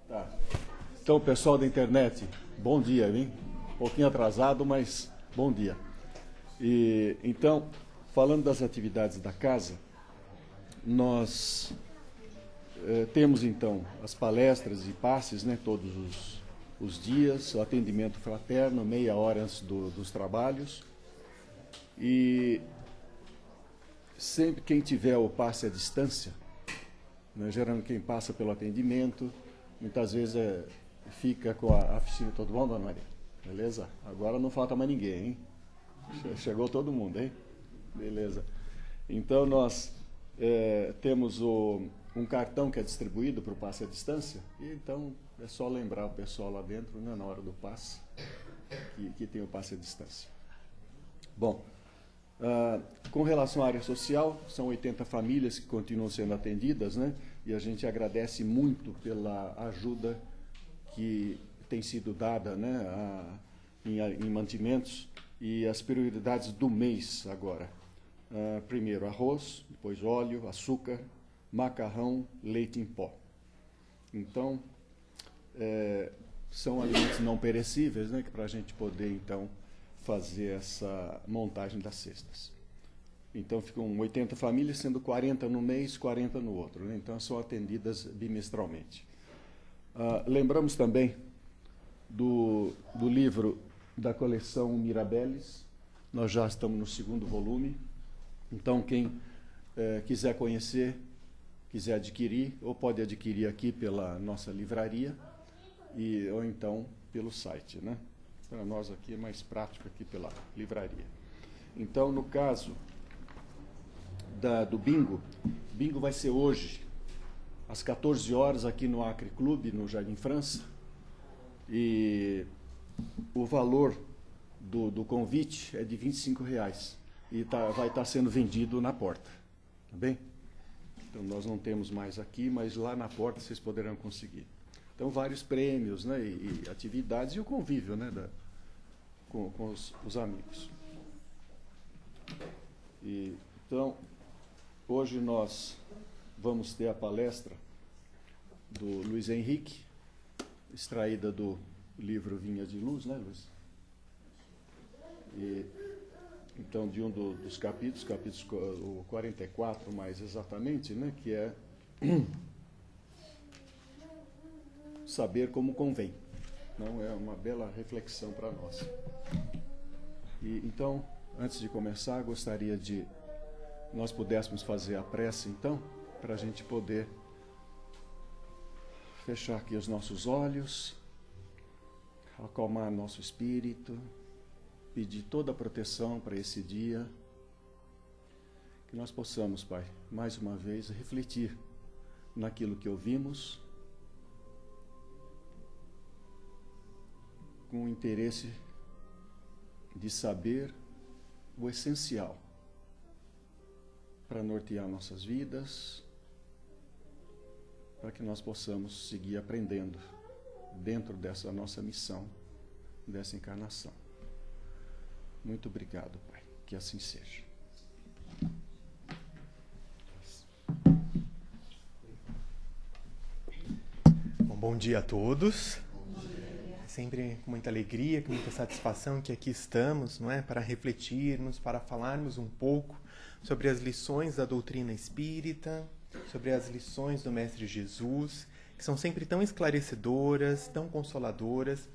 Tá. Então, pessoal da internet, bom dia, hein? Um pouquinho atrasado, mas bom dia. E então, falando das atividades da casa, nós temos então as palestras e passes, né, todos os dias, o atendimento fraterno, meia hora antes dos trabalhos. E sempre quem tiver o passe à distância, né, geralmente quem passa pelo atendimento, muitas vezes fica com a oficina. Todo mundo, dona Maria? Beleza? Agora não falta mais ninguém, hein? Chegou todo mundo, hein? Beleza. Então nós temos um cartão que é distribuído para o passe à distância, e então é só lembrar o pessoal lá dentro, né, na hora do passe, que tem o passe à distância. Bom, com relação à área social, são 80 famílias que continuam sendo atendidas, né? E a gente agradece muito pela ajuda que tem sido dada, né, em mantimentos e as prioridades do mês agora. Primeiro arroz, depois óleo, açúcar, macarrão, leite em pó. Então, são alimentos não perecíveis, né, para a gente poder, então, fazer essa montagem das cestas. Então, ficam 80 famílias, sendo 40 no mês, 40 no outro, né? Então, são atendidas bimestralmente. Lembramos também do livro da coleção Mirabelles. Nós já estamos no 2º volume. Então, quem quiser conhecer, quiser adquirir, ou pode adquirir aqui pela nossa livraria, ou então pelo site, né? Para nós aqui é mais prático aqui pela livraria. Então, no caso do bingo vai ser hoje, às 14 horas, aqui no Acre Clube, no Jardim França. E o valor do convite é de R$25. E vai estar sendo vendido na porta. Tá bem? Então, nós não temos mais aqui, mas lá na porta vocês poderão conseguir. Então, vários prêmios, né, e atividades e o convívio, né, com os amigos. Então, hoje nós vamos ter a palestra do Luiz Henrique, extraída do livro Vinha de Luz, né, Luiz? Então, de um dos capítulos, o 44 mais exatamente, né, que é saber como convém. Não é uma bela reflexão para nós. Então, antes de começar, gostaria de nós pudéssemos fazer a prece, então, para a gente poder fechar aqui os nossos olhos, acalmar nosso espírito, pedir toda a proteção para esse dia, que nós possamos, Pai, mais uma vez, refletir naquilo que ouvimos, com o interesse de saber o essencial para nortear nossas vidas, para que nós possamos seguir aprendendo dentro dessa nossa missão, dessa encarnação. Muito obrigado, Pai. Que assim seja. Bom dia a todos. Sempre com muita alegria, com muita satisfação que aqui estamos, não é, para refletirmos, para falarmos um pouco sobre as lições da doutrina espírita, sobre as lições do Mestre Jesus, que são sempre tão esclarecedoras, tão consoladoras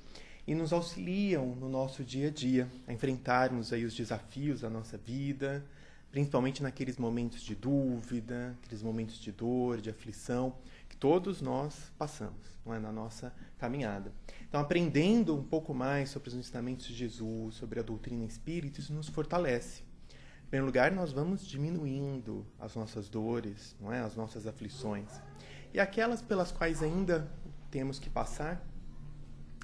e nos auxiliam no nosso dia a dia a enfrentarmos aí os desafios da nossa vida, principalmente naqueles momentos de dúvida, aqueles momentos de dor, de aflição, que todos nós passamos, não é, na nossa caminhada. Então, aprendendo um pouco mais sobre os ensinamentos de Jesus, sobre a doutrina espírita, isso nos fortalece. Em primeiro lugar, nós vamos diminuindo as nossas dores, não é, as nossas aflições. E aquelas pelas quais ainda temos que passar,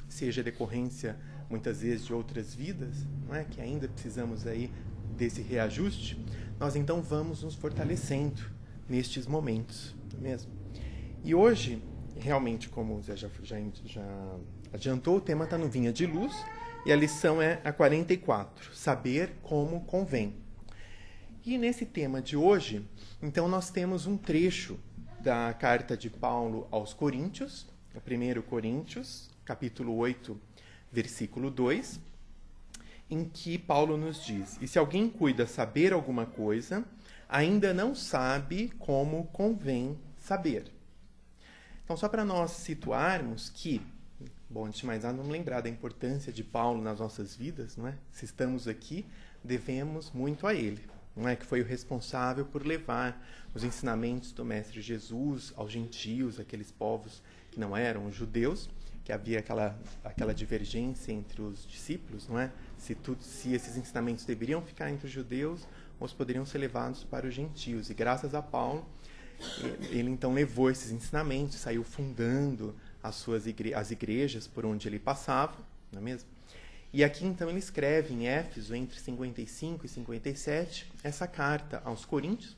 seja decorrência, muitas vezes, de outras vidas, não é, que ainda precisamos aí desse reajuste, nós então vamos nos fortalecendo nestes momentos, não é mesmo? E hoje, realmente, como o Zé já adiantou, o tema está no Vinha de Luz e a lição é a 44, saber como convém. E nesse tema de hoje, então, nós temos um trecho da carta de Paulo aos Coríntios, 1 Coríntios, capítulo 8, versículo 2, em que Paulo nos diz: "E se alguém cuida saber alguma coisa, ainda não sabe como convém saber." Então, só para nós situarmos que, bom, antes de mais nada, vamos lembrar da importância de Paulo nas nossas vidas, não é? Se estamos aqui, devemos muito a ele, não é? Que foi o responsável por levar os ensinamentos do Mestre Jesus aos gentios, aqueles povos que não eram judeus, que havia aquela divergência entre os discípulos, não é? Se esses ensinamentos deveriam ficar entre os judeus ou se poderiam ser levados para os gentios. E graças a Paulo, ele então levou esses ensinamentos, saiu fundando as igrejas por onde ele passava, não é mesmo? E aqui então ele escreve em Éfeso, entre 55 e 57, essa carta aos Coríntios.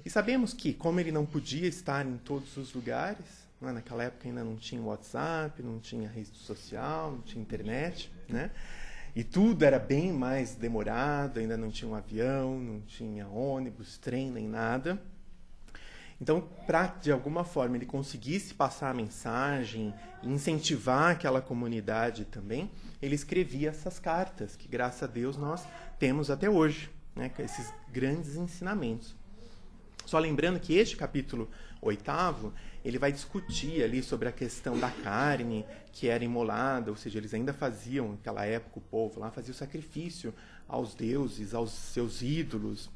E sabemos que, como ele não podia estar em todos os lugares, não é? Naquela época ainda não tinha WhatsApp, não tinha rede social, não tinha internet, né? E tudo era bem mais demorado, ainda não tinha um avião, não tinha ônibus, trem, nem nada. Então, para, de alguma forma, ele conseguisse passar a mensagem, incentivar aquela comunidade também, ele escrevia essas cartas, que, graças a Deus, nós temos até hoje, né, com esses grandes ensinamentos. Só lembrando que este capítulo 8º, ele vai discutir ali sobre a questão da carne que era imolada, ou seja, eles ainda faziam, naquela época, o povo lá fazia o sacrifício aos deuses, aos seus ídolos.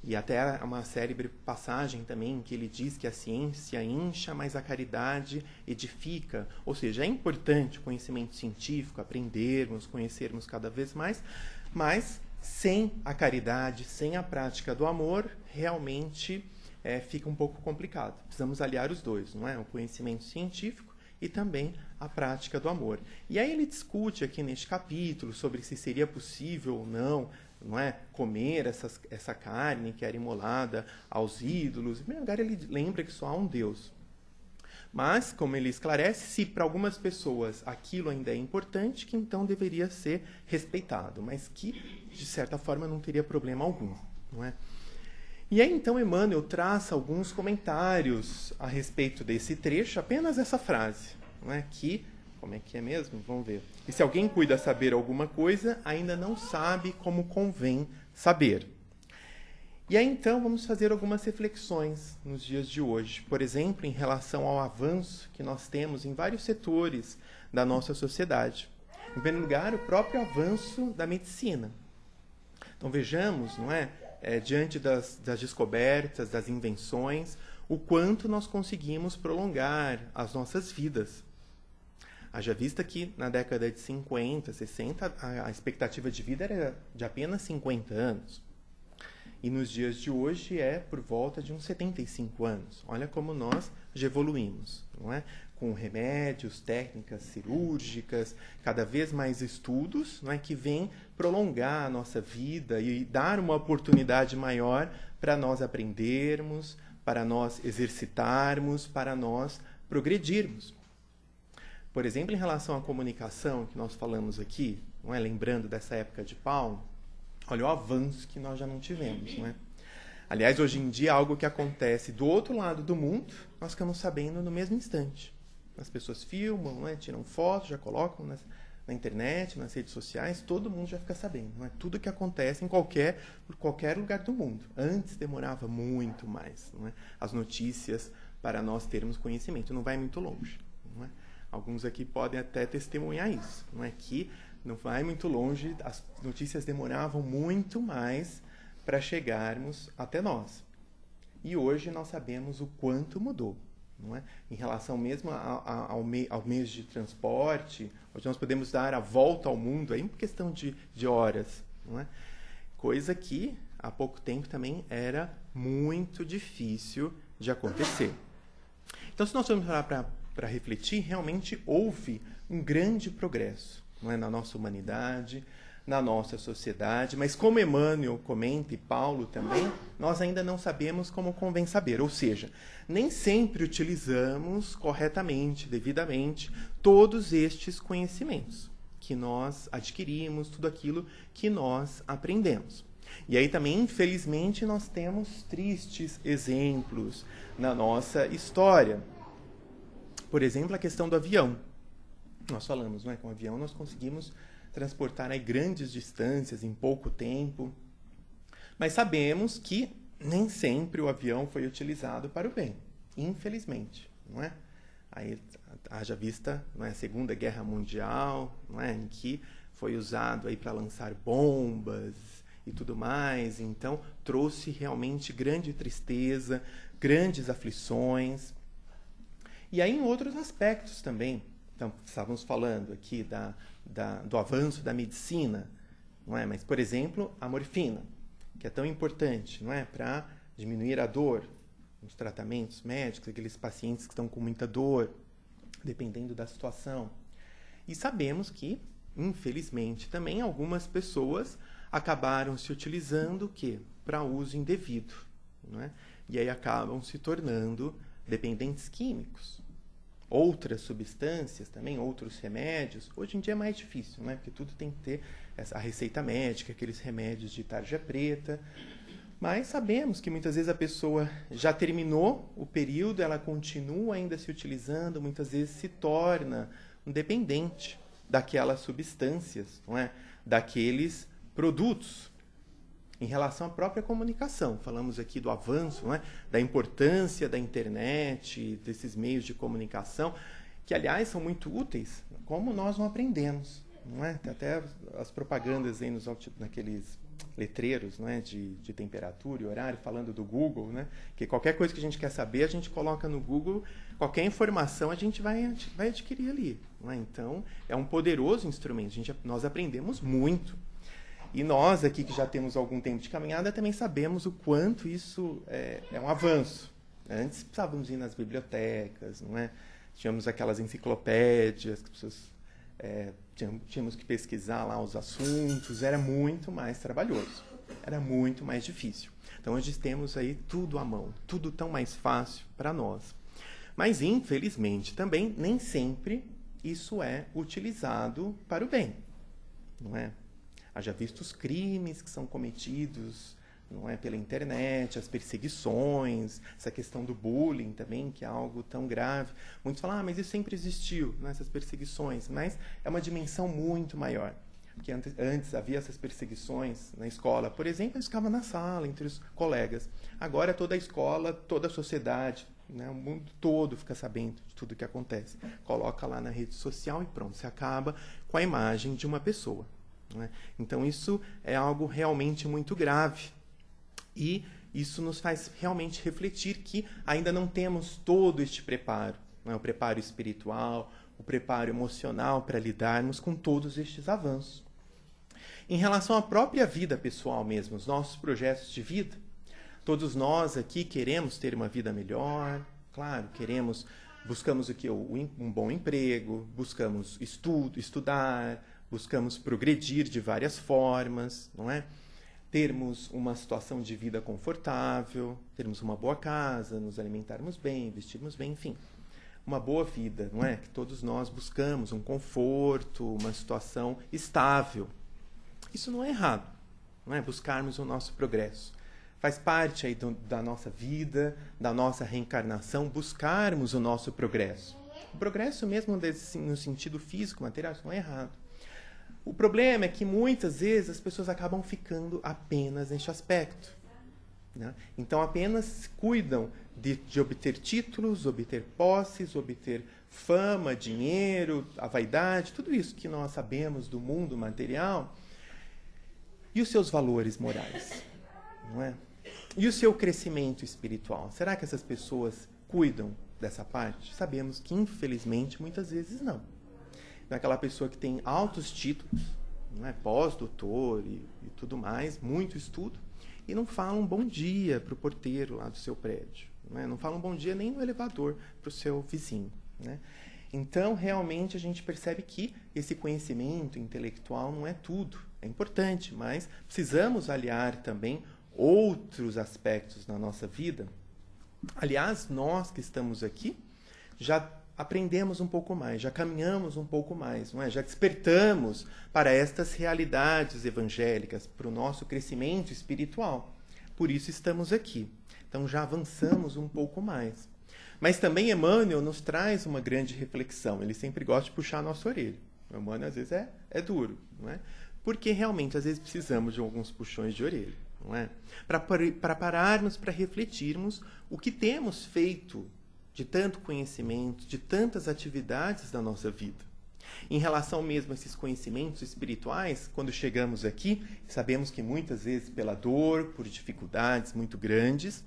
E até uma célebre passagem também que ele diz que a ciência incha, mas a caridade edifica. Ou seja, é importante o conhecimento científico, aprendermos, conhecermos cada vez mais, mas sem a caridade, sem a prática do amor, realmente fica um pouco complicado. Precisamos aliar os dois, não é? O conhecimento científico e também a prática do amor. E aí ele discute aqui neste capítulo sobre se seria possível ou não é, comer essa carne que era imolada aos ídolos. Em primeiro lugar, ele lembra que só há um Deus. Mas, como ele esclarece, se para algumas pessoas aquilo ainda é importante, que então deveria ser respeitado, mas que, de certa forma, não teria problema algum, não é? E aí, então, Emmanuel traça alguns comentários a respeito desse trecho, apenas essa frase, não é? Que, como é que é mesmo? Vamos ver. "E se alguém cuida saber alguma coisa, ainda não sabe como convém saber." E aí, então, vamos fazer algumas reflexões nos dias de hoje. Por exemplo, em relação ao avanço que nós temos em vários setores da nossa sociedade. Em primeiro lugar, o próprio avanço da medicina. Então, vejamos, não é? Diante das descobertas, das invenções, o quanto nós conseguimos prolongar as nossas vidas. Haja vista que na década de 50, 60, a expectativa de vida era de apenas 50 anos. E nos dias de hoje é por volta de uns 75 anos. Olha como nós já evoluímos, não é? Com remédios, técnicas cirúrgicas, cada vez mais estudos, não é? Que vêm prolongar a nossa vida e dar uma oportunidade maior para nós aprendermos, para nós exercitarmos, para nós progredirmos. Por exemplo, em relação à comunicação, que nós falamos aqui, não é? Lembrando dessa época de Paulo, olha o avanço que nós já não tivemos, não é? Aliás, hoje em dia, algo que acontece do outro lado do mundo, nós ficamos sabendo no mesmo instante. As pessoas filmam, não é? Tiram fotos, já colocam na internet, nas redes sociais, todo mundo já fica sabendo, não é? Tudo que acontece por qualquer lugar do mundo. Antes demorava muito mais, não é? As notícias para nós termos conhecimento. Não vai muito longe, não é? Alguns aqui podem até testemunhar isso, não é? Que não vai muito longe, as notícias demoravam muito mais para chegarmos até nós. E hoje nós sabemos o quanto mudou, não é? Em relação mesmo ao meio de transporte, hoje nós podemos dar a volta ao mundo aí em questão de horas, não é? Coisa que há pouco tempo também era muito difícil de acontecer. Então, se nós formos para refletir, realmente houve um grande progresso, não é? Na nossa humanidade, na nossa sociedade, mas como Emmanuel comenta e Paulo também, nós ainda não sabemos como convém saber, ou seja, nem sempre utilizamos corretamente, devidamente, todos estes conhecimentos que nós adquirimos, tudo aquilo que nós aprendemos. E aí também, infelizmente, nós temos tristes exemplos na nossa história. Por exemplo, a questão do avião. Nós falamos, não é? Com o avião nós conseguimos transportar aí grandes distâncias em pouco tempo. Mas sabemos que nem sempre o avião foi utilizado para o bem, infelizmente, não é? Aí haja vista, não é, a Segunda Guerra Mundial, não é, em que foi usado aí para lançar bombas e tudo mais. Então trouxe realmente grande tristeza, grandes aflições. E aí em outros aspectos também. Então estávamos falando aqui do avanço da medicina, não é? Mas por exemplo a morfina, que é tão importante, não é, para diminuir a dor nos tratamentos médicos, aqueles pacientes que estão com muita dor, dependendo da situação. E sabemos que, infelizmente, também algumas pessoas acabaram se utilizando o quê? Para uso indevido, não é? E aí acabam se tornando dependentes químicos. Outras substâncias também, outros remédios, hoje em dia é mais difícil, não é? Porque tudo tem que ter a receita médica, aqueles remédios de tarja preta. Mas sabemos que muitas vezes a pessoa já terminou o período, ela continua ainda se utilizando, muitas vezes se torna um dependente daquelas substâncias, não é? Daqueles produtos. Em relação à própria comunicação, falamos aqui do avanço, não é? Da importância da internet, desses meios de comunicação, que aliás são muito úteis, como nós não aprendemos, não é? Tem até as propagandas aí naqueles letreiros, não é? de temperatura e horário, falando do Google, né? Que qualquer coisa que a gente quer saber, a gente coloca no Google, qualquer informação a gente vai adquirir ali. Não é? Então, é um poderoso instrumento, nós aprendemos muito. E nós aqui, que já temos algum tempo de caminhada, também sabemos o quanto isso é um avanço. Antes precisávamos ir nas bibliotecas, não é? Tínhamos aquelas enciclopédias, que as pessoas... tínhamos que pesquisar lá os assuntos, era muito mais trabalhoso, era muito mais difícil. Então hoje temos aí tudo à mão, tudo tão mais fácil para nós. Mas infelizmente também nem sempre isso é utilizado para o bem, não é? Haja visto os crimes que são cometidos, não é, pela internet, as perseguições, essa questão do bullying também, que é algo tão grave. Muitos falam, mas isso sempre existiu, né, essas perseguições, mas é uma dimensão muito maior. Porque antes havia essas perseguições na escola, por exemplo, eles ficavam na sala, entre os colegas. Agora toda a escola, toda a sociedade, né, o mundo todo fica sabendo de tudo o que acontece. Coloca lá na rede social e pronto, se acaba com a imagem de uma pessoa. Né? Então isso é algo realmente muito grave. E isso nos faz realmente refletir que ainda não temos todo este preparo, né? O preparo espiritual, o preparo emocional para lidarmos com todos estes avanços. Em relação à própria vida pessoal mesmo, os nossos projetos de vida, todos nós aqui queremos ter uma vida melhor, claro, buscamos o quê? Um bom emprego, buscamos estudar, buscamos progredir de várias formas, não é? Termos uma situação de vida confortável, termos uma boa casa, nos alimentarmos bem, vestirmos bem, enfim. Uma boa vida, não é? Que todos nós buscamos um conforto, uma situação estável. Isso não é errado, não é? Buscarmos o nosso progresso. Faz parte aí da nossa vida, da nossa reencarnação, buscarmos o nosso progresso. O progresso mesmo no sentido físico, material, isso não é errado. O problema é que muitas vezes as pessoas acabam ficando apenas neste aspecto. Né? Então apenas cuidam de obter títulos, obter posses, obter fama, dinheiro, a vaidade, tudo isso que nós sabemos do mundo material. E os seus valores morais? Não é? E o seu crescimento espiritual? Será que essas pessoas cuidam dessa parte? Sabemos que, infelizmente, muitas vezes não. Aquela pessoa que tem altos títulos, não é? Pós-doutor e tudo mais, muito estudo, e não fala um bom dia para o porteiro lá do seu prédio. Não fala um bom dia nem no elevador para o seu vizinho. Né? Então, realmente, a gente percebe que esse conhecimento intelectual não é tudo. É importante, mas precisamos aliar também outros aspectos na nossa vida. Aliás, nós que estamos aqui já aprendemos um pouco mais, já caminhamos um pouco mais, não é? Já despertamos para estas realidades evangélicas, para o nosso crescimento espiritual. Por isso estamos aqui. Então já avançamos um pouco mais. Mas também Emmanuel nos traz uma grande reflexão. Ele sempre gosta de puxar a nossa orelha. O Emmanuel, às vezes, é duro, não é? Porque, realmente, às vezes, precisamos de alguns puxões de orelha, não é? Para pararmos, para refletirmos o que temos feito de tanto conhecimento, de tantas atividades da nossa vida. Em relação mesmo a esses conhecimentos espirituais, quando chegamos aqui, sabemos que muitas vezes pela dor, por dificuldades muito grandes,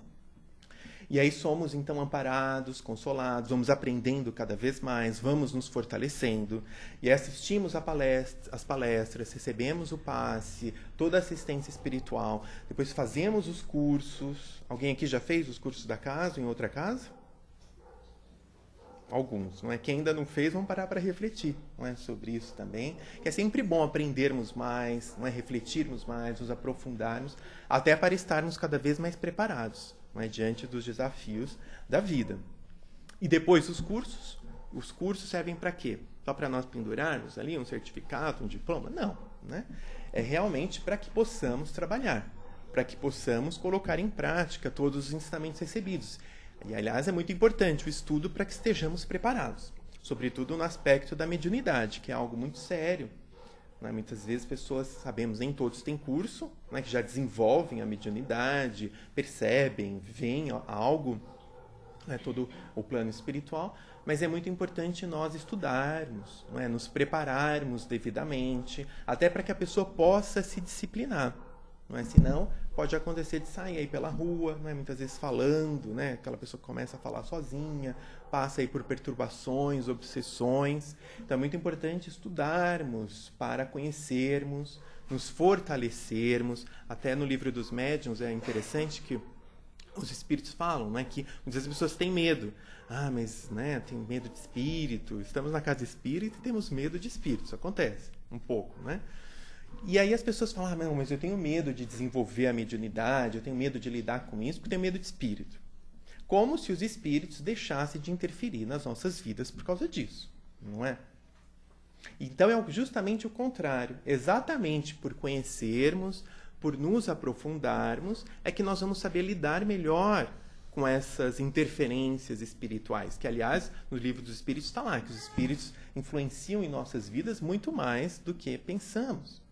e aí somos então amparados, consolados, vamos aprendendo cada vez mais, vamos nos fortalecendo, e assistimos às palestras, recebemos o passe, toda a assistência espiritual, depois fazemos os cursos. Alguém aqui já fez os cursos da casa, em outra casa? Alguns, não é? Quem ainda não fez, vamos parar para refletir, não é? Sobre isso também, que é sempre bom aprendermos mais, não é? Refletirmos mais, nos aprofundarmos, até para estarmos cada vez mais preparados, não é? Diante dos desafios da vida. E depois os cursos servem para quê? Só para nós pendurarmos ali um certificado, um diploma? Não, né? É realmente para que possamos trabalhar, para que possamos colocar em prática todos os ensinamentos recebidos. E, aliás, é muito importante o estudo para que estejamos preparados, sobretudo no aspecto da mediunidade, que é algo muito sério. Né? Muitas vezes pessoas, sabemos, nem todos têm curso, né, que já desenvolvem a mediunidade, percebem, veem algo, né, todo o plano espiritual, mas é muito importante nós estudarmos, né, nos prepararmos devidamente, até para que a pessoa possa se disciplinar. Não é? Senão, pode acontecer de sair aí pela rua, não é? Muitas vezes falando, né? Aquela pessoa que começa a falar sozinha, passa aí por perturbações, obsessões. Então, é muito importante estudarmos para conhecermos, nos fortalecermos. Até no livro dos médiuns é interessante que os espíritos falam, né, que muitas vezes as pessoas têm medo. Ah, mas, né, tem medo de espírito. Estamos na casa espírita e temos medo de espírito. Isso acontece um pouco, né? E aí as pessoas falam, não, mas eu tenho medo de desenvolver a mediunidade, eu tenho medo de lidar com isso, porque eu tenho medo de espírito. Como se os espíritos deixassem de interferir nas nossas vidas por causa disso, não é? Então é justamente o contrário. Exatamente por conhecermos, por nos aprofundarmos, é que nós vamos saber lidar melhor com essas interferências espirituais, que, aliás, no livro dos Espíritos está lá, que os espíritos influenciam em nossas vidas muito mais do que pensamos.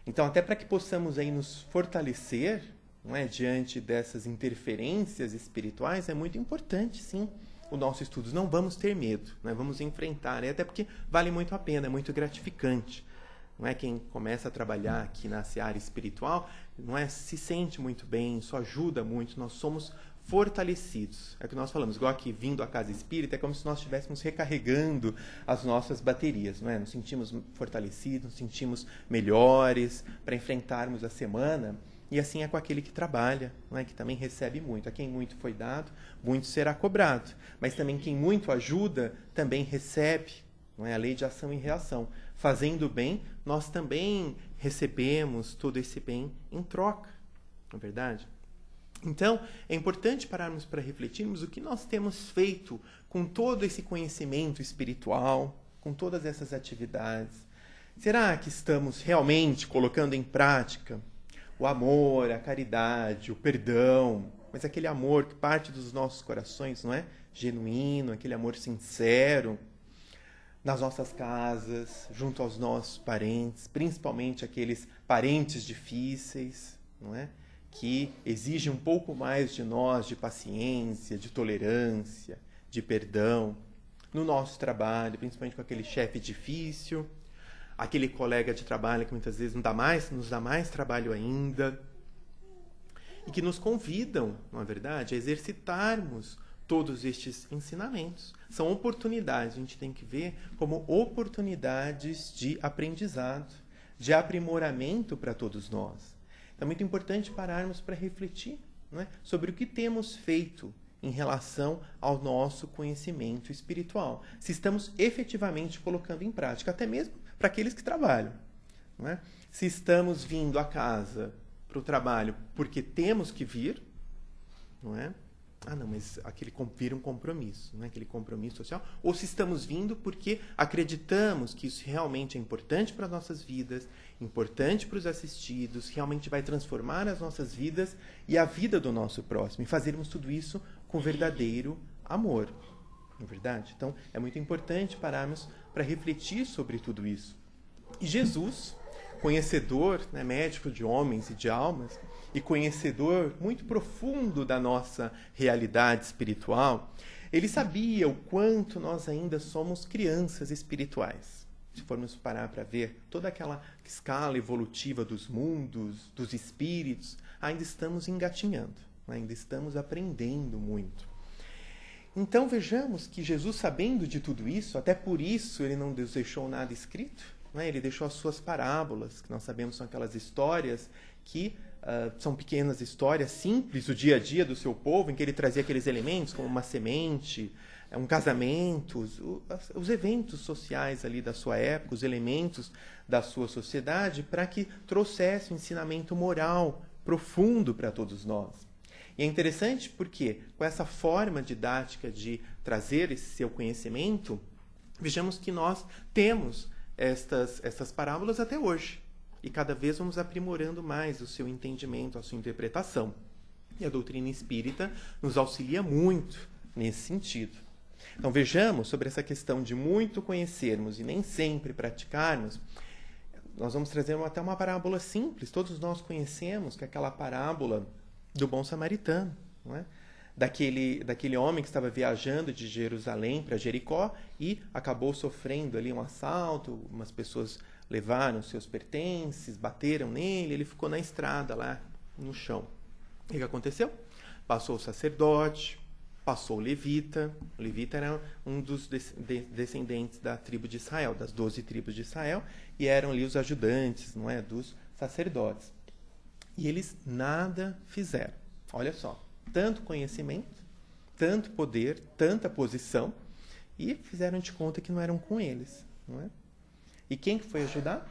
Então, até para que possamos aí nos fortalecer, não é, diante dessas interferências espirituais, é muito importante, sim, o nosso estudo. Não vamos ter medo, né? Vamos enfrentar, até porque vale muito a pena, é muito gratificante. Não é? Quem começa a trabalhar aqui na seara espiritual, não é, se sente muito bem, isso ajuda muito, nós somos fortalecidos. É o que nós falamos, igual aqui vindo à casa espírita, é como se nós estivéssemos recarregando as nossas baterias, não é? Nos sentimos fortalecidos, nos sentimos melhores para enfrentarmos a semana, e assim é com aquele que trabalha, não é? Que também recebe muito. A quem muito foi dado, muito será cobrado. Mas também quem muito ajuda, também recebe, não é? A lei de ação e reação. Fazendo bem, nós também recebemos todo esse bem em troca, não é verdade? Então, é importante pararmos para refletirmos o que nós temos feito com todo esse conhecimento espiritual, com todas essas atividades. Será que estamos realmente colocando em prática o amor, a caridade, o perdão, mas aquele amor que parte dos nossos corações, não é? Genuíno, aquele amor sincero, nas nossas casas, junto aos nossos parentes, principalmente aqueles parentes difíceis, não é? Que exige um pouco mais de nós, de paciência, de tolerância, de perdão, no nosso trabalho, principalmente com aquele chefe difícil, aquele colega de trabalho que muitas vezes nos dá mais trabalho ainda, e que nos convidam, não é verdade, a exercitarmos todos estes ensinamentos. São oportunidades, a gente tem que ver como oportunidades de aprendizado, de aprimoramento para todos nós. É muito importante pararmos para refletir, não é, sobre o que temos feito em relação ao nosso conhecimento espiritual. Se estamos efetivamente colocando em prática, até mesmo para aqueles que trabalham. Não é? Se estamos vindo a casa para o trabalho porque temos que vir, não é? Ah, não, mas aquele vira um compromisso, né? Aquele compromisso social. Ou se estamos vindo porque acreditamos que isso realmente é importante para as nossas vidas, importante para os assistidos, realmente vai transformar as nossas vidas e a vida do nosso próximo. E fazermos tudo isso com verdadeiro amor. Não é verdade? Então, é muito importante pararmos para refletir sobre tudo isso. E Jesus, conhecedor, né, médico de homens e de almas, e conhecedor muito profundo da nossa realidade espiritual, ele sabia o quanto nós ainda somos crianças espirituais. Se formos parar para ver toda aquela escala evolutiva dos mundos, dos espíritos, ainda estamos engatinhando, ainda estamos aprendendo muito. Então vejamos que Jesus, sabendo de tudo isso, até por isso ele não nos deixou nada escrito, né? Ele deixou as suas parábolas, que nós sabemos são aquelas histórias que são pequenas histórias simples do dia a dia do seu povo, em que ele trazia aqueles elementos como uma semente, um casamento, os eventos sociais ali da sua época, os elementos da sua sociedade, para que trouxesse um ensinamento moral profundo para todos nós. E é interessante porque, com essa forma didática de trazer esse seu conhecimento, vejamos que nós temos estas parábolas até hoje. E cada vez vamos aprimorando mais o seu entendimento, a sua interpretação. E a doutrina espírita nos auxilia muito nesse sentido. Então vejamos sobre essa questão de muito conhecermos e nem sempre praticarmos. Nós vamos trazer até uma parábola simples. Todos nós conhecemos, que é aquela parábola do bom samaritano, não é? Daquele homem que estava viajando de Jerusalém para Jericó e acabou sofrendo ali um assalto, umas pessoas levaram seus pertences, bateram nele, ele ficou na estrada lá no chão. O que aconteceu? Passou o sacerdote, passou o levita. O levita era um dos descendentes da tribo de Israel, das 12 tribos de Israel, e eram ali os ajudantes, não é, dos sacerdotes. E eles nada fizeram. Olha só, tanto conhecimento, tanto poder, tanta posição, e fizeram de conta que não eram com eles, não é? E quem que foi ajudar?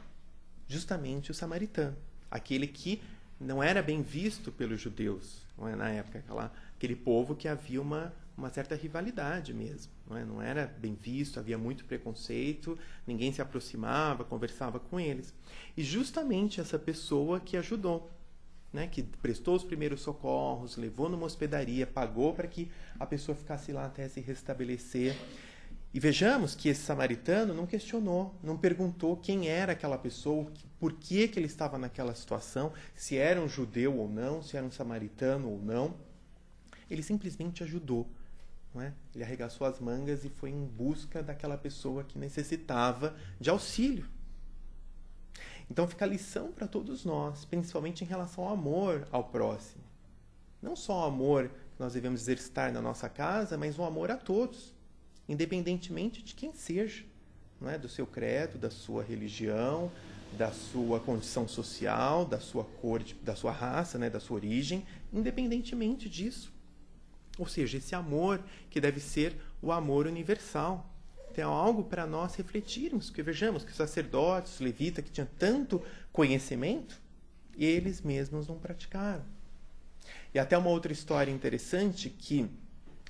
Justamente o samaritano, aquele que não era bem visto pelos judeus, não é? Na época, aquele povo que havia uma certa rivalidade mesmo, não era bem visto, havia muito preconceito, ninguém se aproximava, conversava com eles. E justamente essa pessoa que ajudou, né, que prestou os primeiros socorros, levou numa hospedaria, pagou para que a pessoa ficasse lá até se restabelecer. E vejamos que esse samaritano não questionou, não perguntou quem era aquela pessoa, por que ele estava naquela situação, se era um judeu ou não, se era um samaritano ou não. Ele simplesmente ajudou, não é? Ele arregaçou as mangas e foi em busca daquela pessoa que necessitava de auxílio. Então fica a lição para todos nós, principalmente em relação ao amor ao próximo. Não só o amor que nós devemos exercitar na nossa casa, mas o amor a todos, independentemente de quem seja, não é? Do seu credo, da sua religião, da sua condição social, da sua cor, da sua raça, né? Da sua origem, independentemente disso. Ou seja, esse amor que deve ser o amor universal. Então, é algo para nós refletirmos, porque vejamos que os sacerdotes, os levitas, que tinham tanto conhecimento, eles mesmos não praticaram. E até uma outra história interessante, que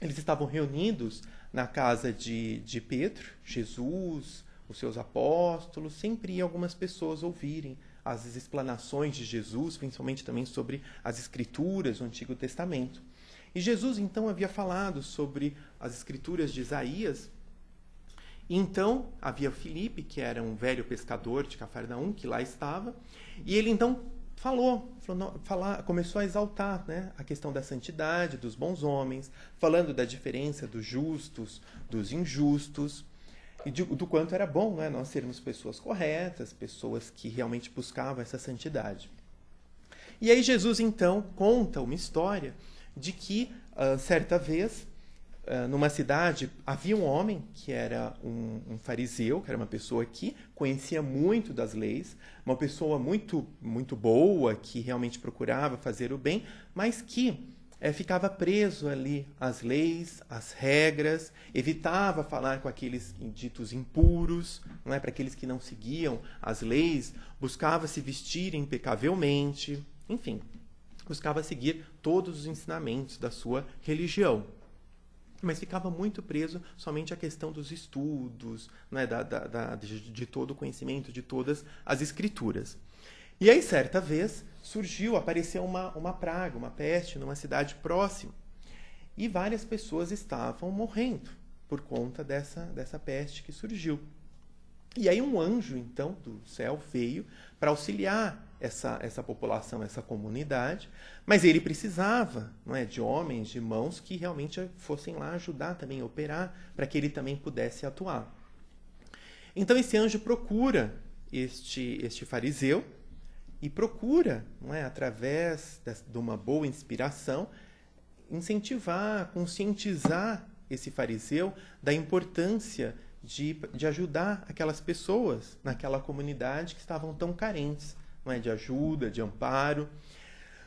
eles estavam reunidos na casa de Pedro, Jesus, os seus apóstolos, sempre iam algumas pessoas ouvirem as explanações de Jesus, principalmente também sobre as escrituras do Antigo Testamento. E Jesus, então, havia falado sobre as escrituras de Isaías. E então, havia Filipe, que era um velho pescador de Cafarnaum, que lá estava, e ele então começou a exaltar, né, a questão da santidade, dos bons homens, falando da diferença dos justos, dos injustos, e do quanto era bom, né, nós sermos pessoas corretas, pessoas que realmente buscavam essa santidade. E aí Jesus, então, conta uma história de que, certa vez, numa cidade, havia um homem que era um fariseu, que era uma pessoa que conhecia muito das leis, uma pessoa muito, muito boa, que realmente procurava fazer o bem, mas que ficava preso ali às leis, às regras, evitava falar com aqueles ditos impuros, não é? Para aqueles que não seguiam as leis, buscava se vestir impecavelmente, enfim. buscava seguir todos os ensinamentos da sua religião. Mas ficava muito preso somente à questão dos estudos, né, de todo o conhecimento, de todas as escrituras. E aí, certa vez, apareceu uma praga, uma peste, numa cidade próxima. E várias pessoas estavam morrendo por conta dessa peste que surgiu. E aí um anjo, então, do céu veio para auxiliar essa população, essa comunidade, mas ele precisava, não é, de homens, de mãos que realmente fossem lá ajudar também a operar, para que ele também pudesse atuar. Então esse anjo procura este fariseu e procura, não é, através de uma boa inspiração, incentivar, conscientizar esse fariseu da importância de ajudar aquelas pessoas naquela comunidade que estavam tão carentes, não é, de ajuda, de amparo.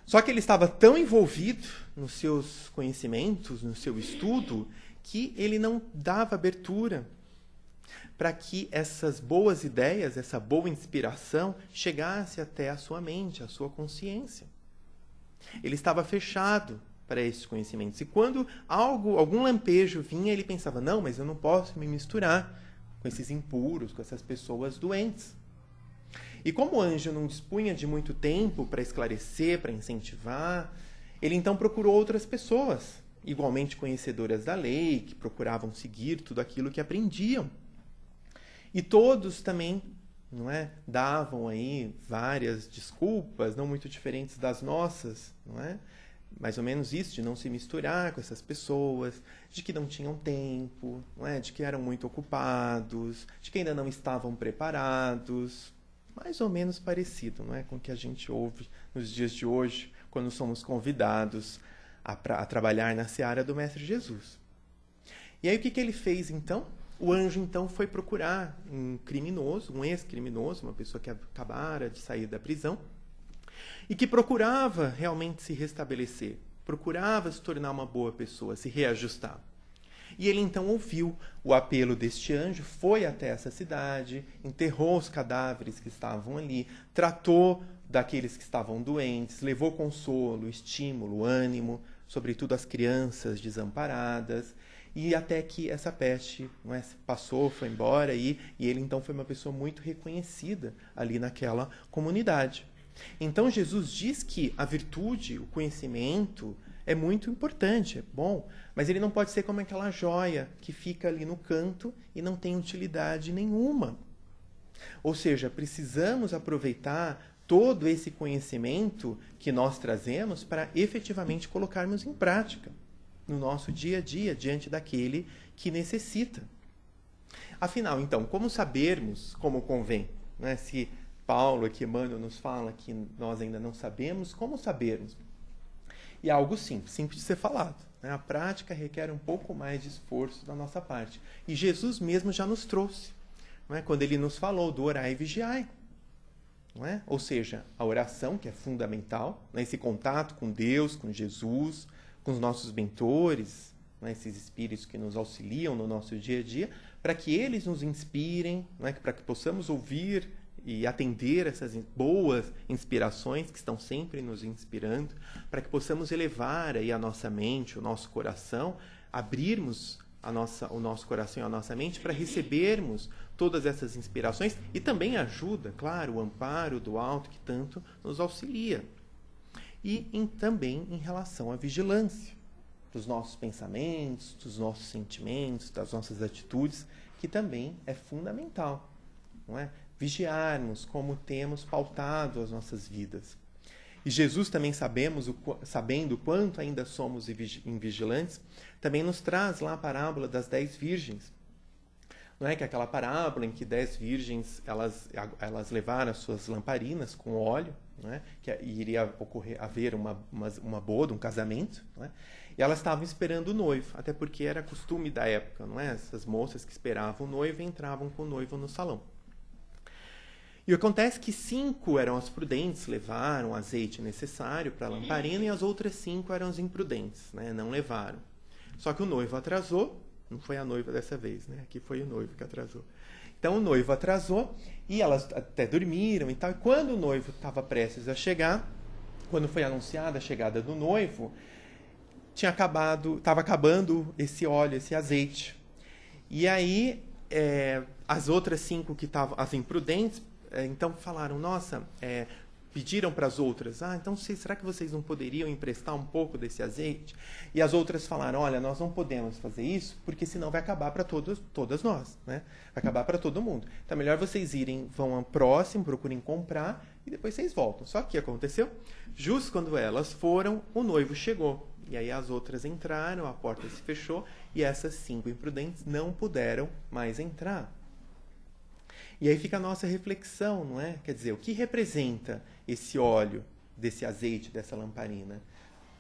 Só que ele estava tão envolvido nos seus conhecimentos, no seu estudo, que ele não dava abertura para que essas boas ideias, essa boa inspiração chegasse até a sua mente, a sua consciência. Ele estava fechado para esses conhecimentos. E quando algum lampejo vinha, ele pensava, não, mas eu não posso me misturar com esses impuros, com essas pessoas doentes. E como o anjo não dispunha de muito tempo para esclarecer, para incentivar, ele então procurou outras pessoas, igualmente conhecedoras da lei, que procuravam seguir tudo aquilo que aprendiam. E todos também, não é, davam aí várias desculpas, não muito diferentes das nossas, não é? Mais ou menos isso, de não se misturar com essas pessoas, de que não tinham tempo, não é? De que eram muito ocupados, de que ainda não estavam preparados. Mais ou menos parecido, não é, com o que a gente ouve nos dias de hoje, quando somos convidados a trabalhar na seara do Mestre Jesus. E aí o que ele fez então? O anjo então foi procurar um criminoso, um ex-criminoso, uma pessoa que acabara de sair da prisão, e que procurava realmente se restabelecer, procurava se tornar uma boa pessoa, se reajustar. E ele então ouviu o apelo deste anjo, foi até essa cidade, enterrou os cadáveres que estavam ali, tratou daqueles que estavam doentes, levou consolo, estímulo, ânimo, sobretudo às crianças desamparadas, e até que essa peste, não é, passou, foi embora, e ele então foi uma pessoa muito reconhecida ali naquela comunidade. Então Jesus diz que a virtude, o conhecimento, é muito importante, é bom, mas ele não pode ser como aquela joia que fica ali no canto e não tem utilidade nenhuma. Ou seja, precisamos aproveitar todo esse conhecimento que nós trazemos para efetivamente colocarmos em prática no nosso dia a dia, diante daquele que necessita. Afinal, então, como sabermos como convém? Né? Se Paulo aqui, Emmanuel, nos fala que nós ainda não sabemos, como sabermos? E é algo simples de ser falado. Né? A prática requer um pouco mais de esforço da nossa parte. E Jesus mesmo já nos trouxe, não é? Quando ele nos falou do orai e vigiai. Não é? Ou seja, a oração, que é fundamental, né? Esse contato com Deus, com Jesus, com os nossos mentores, né? Esses espíritos que nos auxiliam no nosso dia a dia, para que eles nos inspirem, não é? Para que possamos ouvir e atender essas boas inspirações que estão sempre nos inspirando, para que possamos elevar aí a nossa mente, o nosso coração, abrirmos o nosso coração e a nossa mente para recebermos todas essas inspirações e também ajuda, claro, o amparo do alto que tanto nos auxilia. E também em relação à vigilância dos nossos pensamentos, dos nossos sentimentos, das nossas atitudes, que também é fundamental, não é? Vigiarmos como temos pautado as nossas vidas. E Jesus também, sabendo o quanto ainda somos invigilantes, também nos traz lá a parábola das 10 virgens. Não é que aquela parábola em que 10 virgens elas levaram as suas lamparinas com óleo, não é? Que iria haver uma boda, um casamento, não é? E elas estavam esperando o noivo, até porque era costume da época, não é? Essas moças que esperavam o noivo entravam com o noivo no salão. E acontece que 5 eram as prudentes, levaram o azeite necessário para a lamparina, e as outras 5 eram as imprudentes, né? Não levaram. Só que o noivo atrasou, não foi a noiva dessa vez, né? Aqui foi o noivo que atrasou. Então o noivo atrasou e elas até dormiram e tal. E quando o noivo estava prestes a chegar, quando foi anunciada a chegada do noivo, estava acabando esse óleo, esse azeite. E aí, as outras 5 que estavam, as imprudentes, então falaram, nossa, pediram para as outras, então será que vocês não poderiam emprestar um pouco desse azeite? E as outras falaram, olha, nós não podemos fazer isso, porque senão vai acabar para todas nós, né? Vai acabar para todo mundo. Então, melhor vocês vão ao próximo, procurem comprar, e depois vocês voltam. Só que o que aconteceu? Justo quando elas foram, o noivo chegou. E aí as outras entraram, a porta se fechou, e essas 5 imprudentes não puderam mais entrar. E aí fica a nossa reflexão, não é? Quer dizer, o que representa esse óleo, desse azeite, dessa lamparina?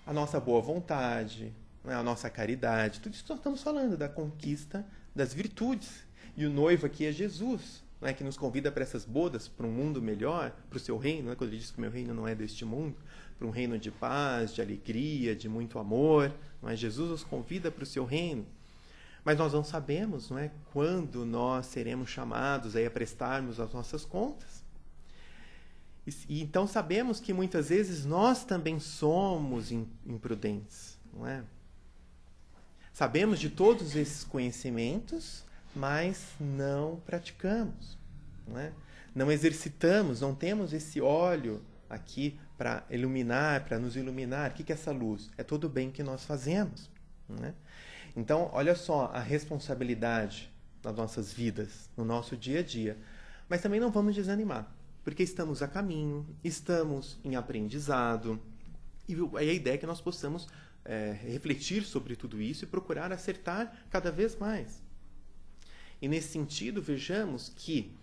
A nossa boa vontade, não é? A nossa caridade, tudo isso que nós estamos falando, da conquista das virtudes. E o noivo aqui é Jesus, não é? Que nos convida para essas bodas, para um mundo melhor, para o seu reino, não é? Quando ele diz que o meu reino não é deste mundo, para um reino de paz, de alegria, de muito amor, não é? Jesus nos convida para o seu reino. Mas nós não sabemos, não é, quando nós seremos chamados aí a prestarmos as nossas contas. E então sabemos que muitas vezes nós também somos imprudentes, não é? Sabemos de todos esses conhecimentos, mas não praticamos, não é? Não exercitamos, não temos esse óleo aqui para iluminar, para nos iluminar. O que é essa luz? É todo o bem que nós fazemos, não é? Então, olha só a responsabilidade das nossas vidas, no nosso dia a dia. Mas também não vamos desanimar, porque estamos a caminho, estamos em aprendizado, e a ideia é que nós possamos refletir sobre tudo isso e procurar acertar cada vez mais. E nesse sentido, vejamos que,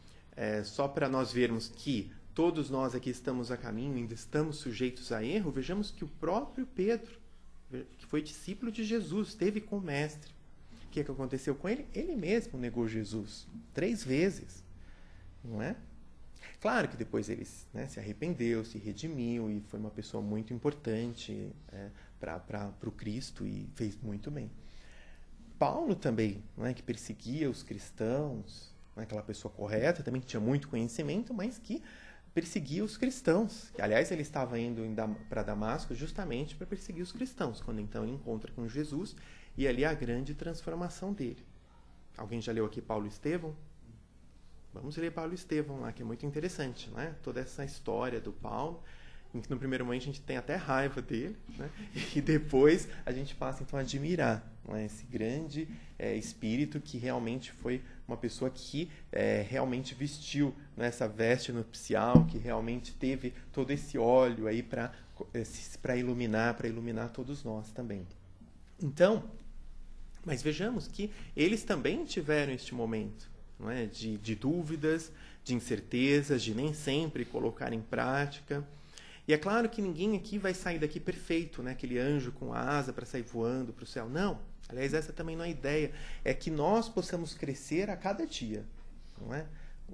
só para nós vermos que todos nós aqui estamos a caminho, ainda estamos sujeitos a erro, vejamos que o próprio Pedro, que foi discípulo de Jesus, esteve com o mestre. O que aconteceu com ele? Ele mesmo negou Jesus 3 vezes, não é? Claro que depois ele, né, se arrependeu, se redimiu e foi uma pessoa muito importante para o Cristo e fez muito bem. Paulo também, não é, que perseguia os cristãos, não é, aquela pessoa correta, também que tinha muito conhecimento, mas que perseguia os cristãos. Que, aliás, ele estava indo para Damasco justamente para perseguir os cristãos, quando então ele encontra com Jesus e ali a grande transformação dele. Alguém já leu aqui Paulo e Estevão? Vamos ler Paulo e Estevão lá, que é muito interessante, né? Toda essa história do Paulo, em que no primeiro momento a gente tem até raiva dele, né? E depois a gente passa então a admirar, né, esse grande espírito que realmente foi uma pessoa que realmente vestiu, né, essa veste nupcial, que realmente teve todo esse óleo aí para iluminar todos nós também. Então, mas vejamos que eles também tiveram este momento, não é, de dúvidas, de incertezas, de nem sempre colocar em prática. E é claro que ninguém aqui vai sair daqui perfeito, né? Aquele anjo com asa para sair voando para o céu. Não. Aliás, essa também não é a ideia. É que nós possamos crescer a cada dia, não é?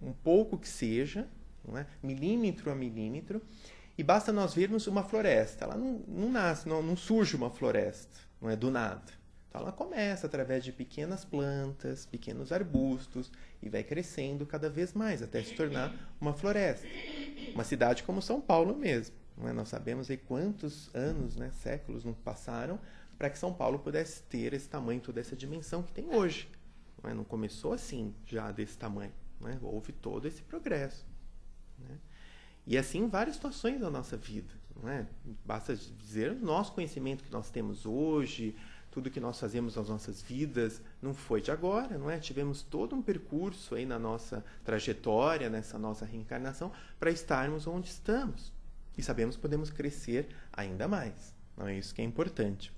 Um pouco que seja, não é? Milímetro a milímetro. E basta nós vermos uma floresta. Ela não nasce, não surge uma floresta, não é do nada. Então ela começa através de pequenas plantas, pequenos arbustos, e vai crescendo cada vez mais, até se tornar uma floresta. Uma cidade como São Paulo mesmo. Não é? Nós sabemos aí quantos anos, né, séculos não passaram para que São Paulo pudesse ter esse tamanho, toda essa dimensão que tem hoje. Não é? Não começou assim, já desse tamanho. Não é? Houve todo esse progresso. Né? E assim, várias situações da nossa vida. Não é? Basta dizer o nosso conhecimento que nós temos hoje, tudo que nós fazemos nas nossas vidas, não foi de agora, não é? Tivemos todo um percurso aí na nossa trajetória, nessa nossa reencarnação, para estarmos onde estamos. E sabemos que podemos crescer ainda mais. Não é isso que é importante.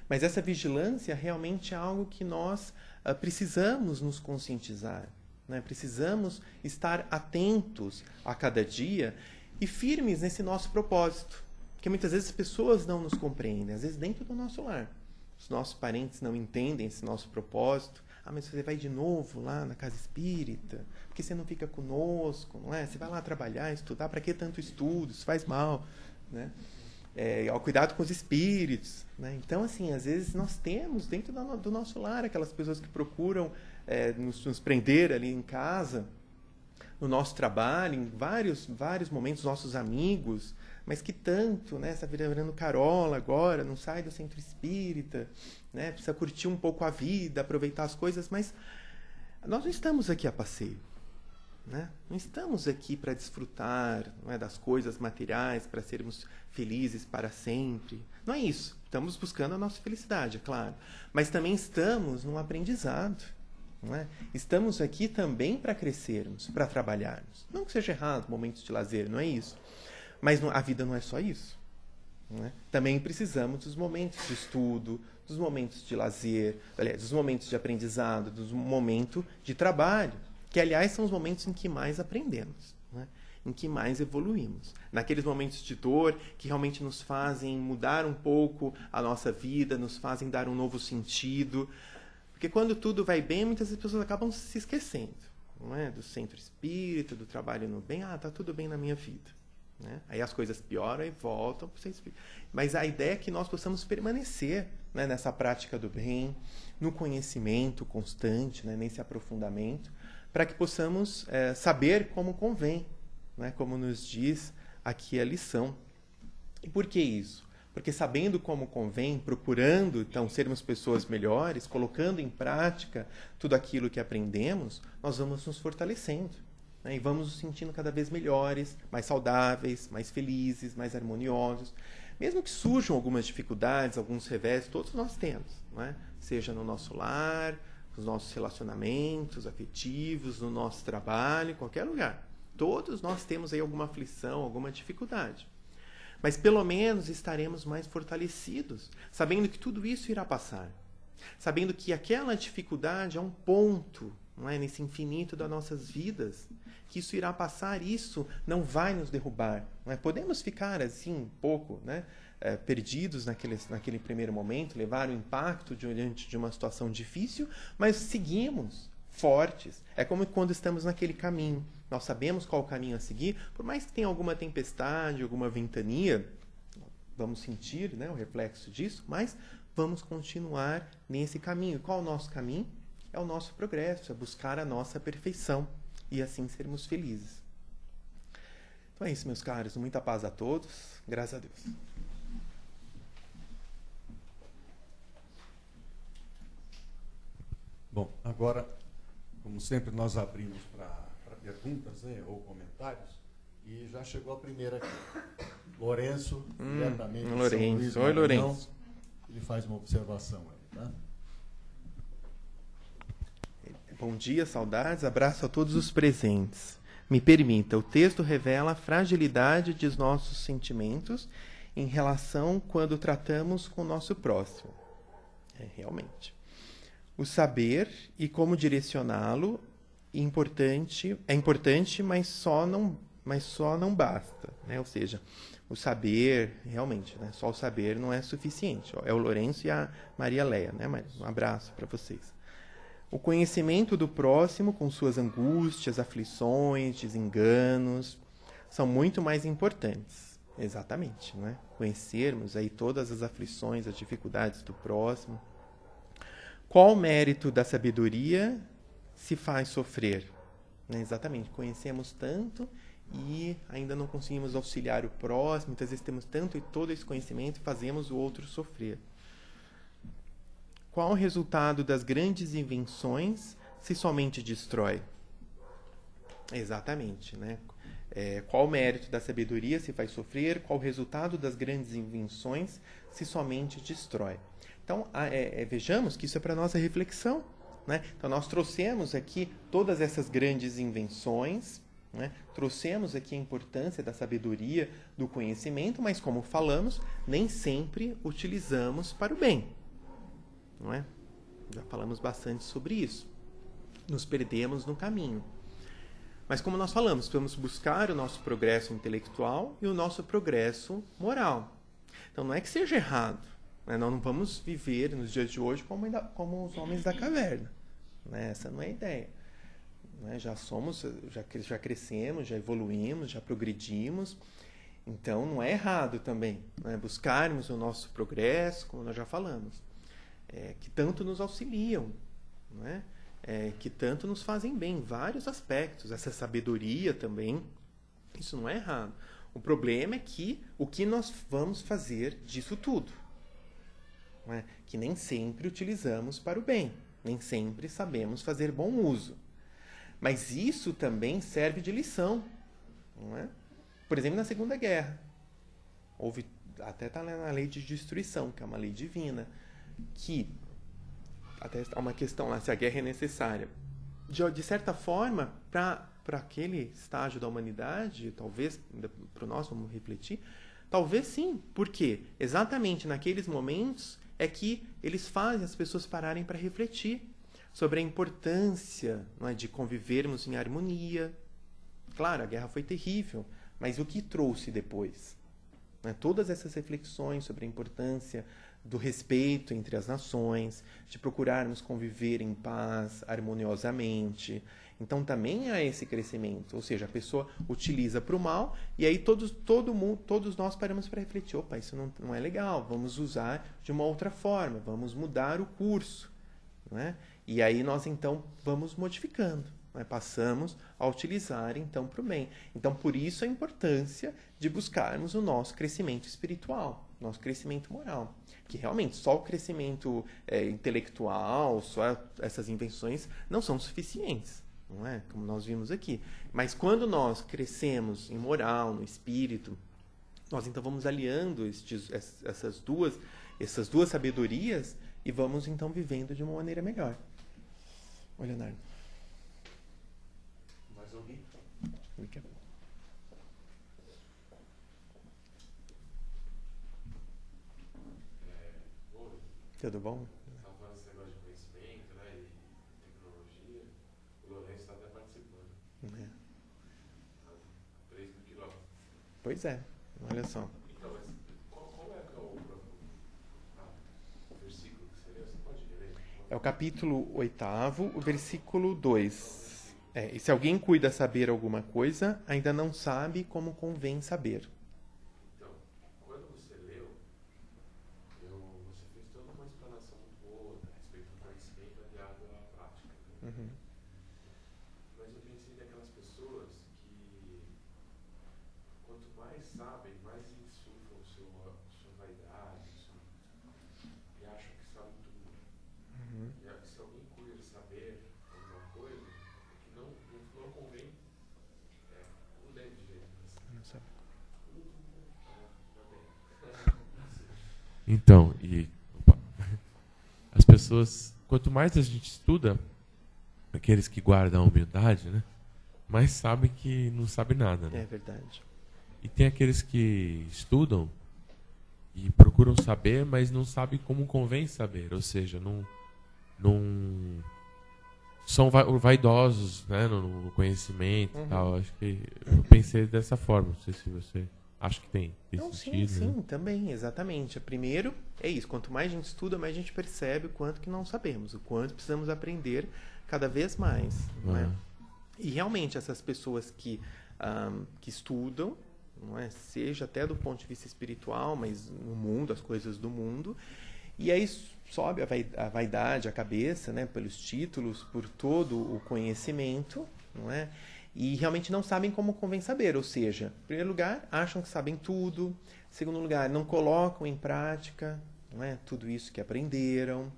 Mas essa vigilância realmente é algo que nós precisamos nos conscientizar, né? Precisamos estar atentos a cada dia e firmes nesse nosso propósito. Porque muitas vezes as pessoas não nos compreendem, às vezes dentro do nosso lar. Os nossos parentes não entendem esse nosso propósito. Mas você vai de novo lá na casa espírita? Por que você não fica conosco? Não é? Você vai lá trabalhar, estudar, para que tanto estudo? Isso faz mal. Né? Ao cuidado com os espíritos. Né? Então, assim, às vezes nós temos dentro do nosso lar aquelas pessoas que procuram nos prender ali em casa, no nosso trabalho, em vários momentos, nossos amigos, mas que tanto, né? Está virando carola agora, não sai do centro espírita, né? Precisa curtir um pouco a vida, aproveitar as coisas, mas nós não estamos aqui a passeio, né? Não estamos aqui para desfrutar, não é, das coisas materiais, para sermos felizes para sempre. Não é isso. Estamos buscando a nossa felicidade, é claro. Mas também estamos num aprendizado. Não é? Estamos aqui também para crescermos, para trabalharmos. Não que seja errado momentos de lazer, não é isso. Mas a vida não é só isso. Não é? Também precisamos dos momentos de estudo, dos momentos de lazer, aliás, dos momentos de aprendizado, dos momentos de trabalho, que, aliás, são os momentos em que mais aprendemos, não é? Em que mais evoluímos. Naqueles momentos de dor que realmente nos fazem mudar um pouco a nossa vida, nos fazem dar um novo sentido. Porque quando tudo vai bem, muitas pessoas acabam se esquecendo, não é? Do centro espírita, do trabalho no bem. Ah, está tudo bem na minha vida. Né? Aí as coisas pioram e voltam para o centro espírita. Mas a ideia é que nós possamos permanecer, né, nessa prática do bem, no conhecimento constante, né, nesse aprofundamento, para que possamos saber como convém, né, como nos diz aqui a lição. E por que isso? Porque sabendo como convém, procurando, então, sermos pessoas melhores, colocando em prática tudo aquilo que aprendemos, nós vamos nos fortalecendo, né? E vamos nos sentindo cada vez melhores, mais saudáveis, mais felizes, mais harmoniosos. Mesmo que surjam algumas dificuldades, alguns revés, todos nós temos, não é? Seja no nosso lar, nos nossos relacionamentos afetivos, no nosso trabalho, em qualquer lugar. Todos nós temos aí alguma aflição, alguma dificuldade. Mas pelo menos estaremos mais fortalecidos, sabendo que tudo isso irá passar. Sabendo que aquela dificuldade é um ponto, não é, nesse infinito das nossas vidas, que isso irá passar, isso não vai nos derrubar. Não é? Podemos ficar assim um pouco, né, perdidos naquele primeiro momento, levar o impacto diante de uma situação difícil, mas seguimos fortes. É como quando estamos naquele caminho. Nós sabemos qual o caminho a seguir, por mais que tenha alguma tempestade, alguma ventania, vamos sentir, né, o reflexo disso, mas vamos continuar nesse caminho. Qual é o nosso caminho? É o nosso progresso, é buscar a nossa perfeição e assim sermos felizes. Então é isso, meus caros. Muita paz a todos. Graças a Deus. Bom, agora, como sempre, nós abrimos para perguntas, né, ou comentários, e já chegou a primeira aqui. Lourenço, diretamente de São Luís, Oi, Lourenço. Ele faz uma observação aí, tá? Bom dia, saudades, abraço a todos os presentes. Me permita, o texto revela a fragilidade de nossos sentimentos em relação quando tratamos com o nosso próximo. Realmente. O saber e como direcioná-lo é importante, mas só não basta, né? Ou seja, o saber, realmente, né? Só o saber não é suficiente. É o Lourenço e a Maria Leia, né? Um abraço para vocês. O conhecimento do próximo, com suas angústias, aflições, desenganos, são muito mais importantes. Exatamente, né? Conhecermos aí todas as aflições, as dificuldades do próximo. Qual o mérito da sabedoria se faz sofrer? Exatamente, conhecemos tanto e ainda não conseguimos auxiliar o próximo, muitas vezes temos tanto e todo esse conhecimento e fazemos o outro sofrer. Qual o resultado das grandes invenções se somente destrói? Exatamente, né? Qual o mérito da sabedoria se faz sofrer? Qual o resultado das grandes invenções se somente destrói? Então, vejamos que isso é para a nossa reflexão, né? Então, nós trouxemos aqui todas essas grandes invenções, né? Trouxemos aqui a importância da sabedoria, do conhecimento, mas, como falamos, nem sempre utilizamos para o bem. Não é? Já falamos bastante sobre isso. Nos perdemos no caminho. Mas, como nós falamos, vamos buscar o nosso progresso intelectual e o nosso progresso moral. Então, não é que seja errado. Nós não vamos viver nos dias de hoje como os homens da caverna. Essa não é a ideia. Já crescemos, já evoluímos, já progredimos. Então, não é errado também, né? Buscarmos o nosso progresso, como nós já falamos, que tanto nos auxiliam, né? Que tanto nos fazem bem em vários aspectos. Essa sabedoria também, isso não é errado. O problema é que o que nós vamos fazer disso tudo, não é? Que nem sempre utilizamos para o bem, nem sempre sabemos fazer bom uso. Mas isso também serve de lição, não é? Por exemplo, na Segunda Guerra, houve, até está na lei de destruição, que é uma lei divina, que até há uma questão lá se a guerra é necessária. De certa forma, para aquele estágio da humanidade, talvez, para o nosso, vamos refletir, talvez sim. Por quê? Exatamente naqueles momentos é que eles fazem as pessoas pararem para refletir sobre a importância, não é, de convivermos em harmonia. Claro, a guerra foi terrível, mas o que trouxe depois? Né? Todas essas reflexões sobre a importância do respeito entre as nações, de procurarmos conviver em paz, harmoniosamente. Então também há esse crescimento, ou seja, a pessoa utiliza para o mal e aí todos nós paramos para refletir, opa, isso não é legal, vamos usar de uma outra forma, vamos mudar o curso, não é? E aí nós então vamos modificando, né? Passamos a utilizar então para o bem. Então por isso a importância de buscarmos o nosso crescimento espiritual, nosso crescimento moral. Que realmente só o crescimento intelectual, só essas invenções não são suficientes, não é? Como nós vimos aqui. Mas quando nós crescemos em moral, no espírito, nós então vamos aliando essas duas sabedorias e vamos então vivendo de uma maneira melhor. Oi, Leonardo. Mais alguém? Tudo bom? Estava falando desse negócio de conhecimento, né, e tecnologia. O Lourenço está até participando. É. A 3.000 quilômetros. Pois é, olha só. Então, mas qual é o versículo que seria? Você pode ler? É o capítulo 8º, o versículo 2. E se alguém cuida saber alguma coisa, ainda não sabe como convém saber. Então, quando você leu, você fez toda uma explanação muito boa a respeito do conhecimento aliado à prática. Né? Uhum. Mas eu pensei daquelas pessoas que, quanto mais sabem, mais insuflam sua vaidade, e acham que sabem tudo. Uhum. E se alguém cuida de saber alguma coisa, que não convém, não deve de jeito. Não sabe. Então, as pessoas, quanto mais a gente estuda, aqueles que guardam a humildade, né, mais sabem que não sabem nada, né? É verdade. E tem aqueles que estudam e procuram saber, mas não sabem como convém saber, ou seja, não são vaidosos, né, no conhecimento e tal. Acho que eu pensei dessa forma, não sei se você acha que tem sentido. Sim, né? também, exatamente. Primeiro, é isso. Quanto mais a gente estuda, mais a gente percebe o quanto que não sabemos, o quanto precisamos aprender cada vez mais. Não é? E realmente, essas pessoas que estudam, não é? Seja até do ponto de vista espiritual, mas no mundo, as coisas do mundo, e aí sobe a vaidade, a cabeça, né? Pelos títulos, por todo o conhecimento, não é? E realmente não sabem como convém saber, ou seja, em primeiro lugar, acham que sabem tudo, em segundo lugar, não colocam em prática, não é, tudo isso que aprenderam.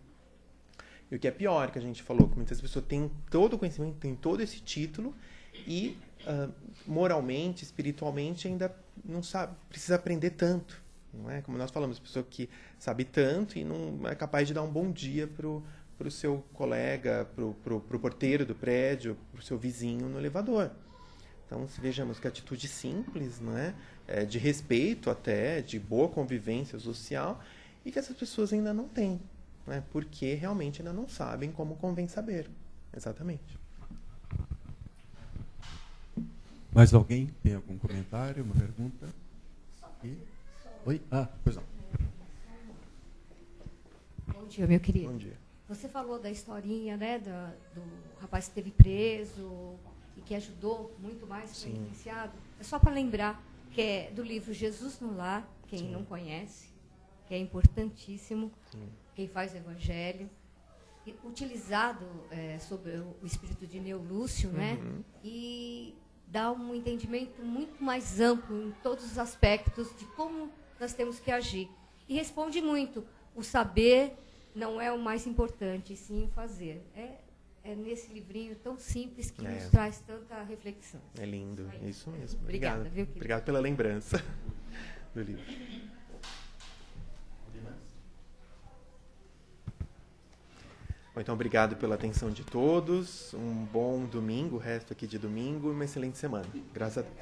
E o que é pior, que a gente falou, que muitas pessoas têm todo o conhecimento, têm todo esse título e moralmente, espiritualmente ainda não sabe, precisa aprender tanto, não é? Como nós falamos, pessoa que sabe tanto e não é capaz de dar um bom dia para o seu colega, para o porteiro do prédio, para o seu vizinho no elevador. Então, vejamos que atitude simples, não é? De respeito até, de boa convivência social, e que essas pessoas ainda não têm, não é? Porque realmente ainda não sabem como convém saber. Exatamente. Mais alguém tem algum comentário, uma pergunta? E... Oi? Pois não. Bom dia, meu querido. Bom dia. Você falou da historinha, né, do rapaz que esteve preso e que ajudou muito mais o penitenciado. É só para lembrar que é do livro Jesus no Lar, quem não conhece, que é importantíssimo, quem faz o Evangelho, utilizado sobre o espírito de Neo Lúcio, né? E dá um entendimento muito mais amplo em todos os aspectos de como nós temos que agir. E responde muito. O saber não é o mais importante, sim o fazer. É nesse livrinho tão simples que nos traz tanta reflexão. É lindo, é isso mesmo. Obrigada, Obrigado. viu, querido? Obrigado pela lembrança do livro. Bom, então, obrigado pela atenção de todos. Um bom domingo, o resto aqui de domingo, e uma excelente semana. Graças a Deus.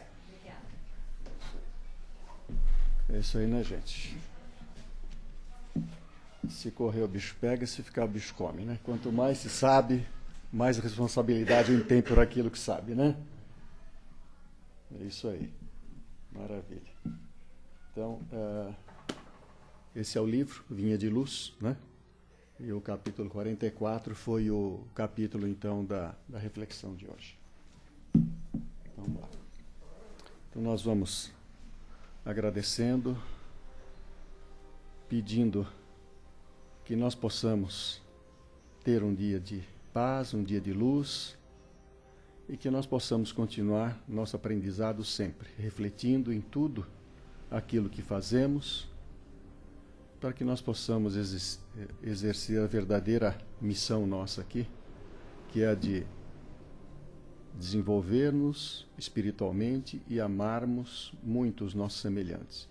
É isso aí, né, gente? Se correr o bicho pega, se ficar o bicho come, né? Quanto mais se sabe, mais responsabilidade a gente tem por aquilo que sabe, né? É isso aí. Maravilha. Então, esse é o livro, Vinha de Luz, né? E o capítulo 44 foi o capítulo, então, da reflexão de hoje. Vamos lá. Então, nós vamos agradecendo, pedindo que nós possamos ter um dia de paz, um dia de luz, e que nós possamos continuar nosso aprendizado sempre, refletindo em tudo aquilo que fazemos, para que nós possamos exercer a verdadeira missão nossa aqui, que é a de desenvolver-nos espiritualmente e amarmos muito os nossos semelhantes.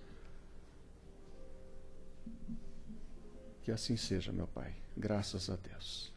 Que assim seja, meu Pai. Graças a Deus.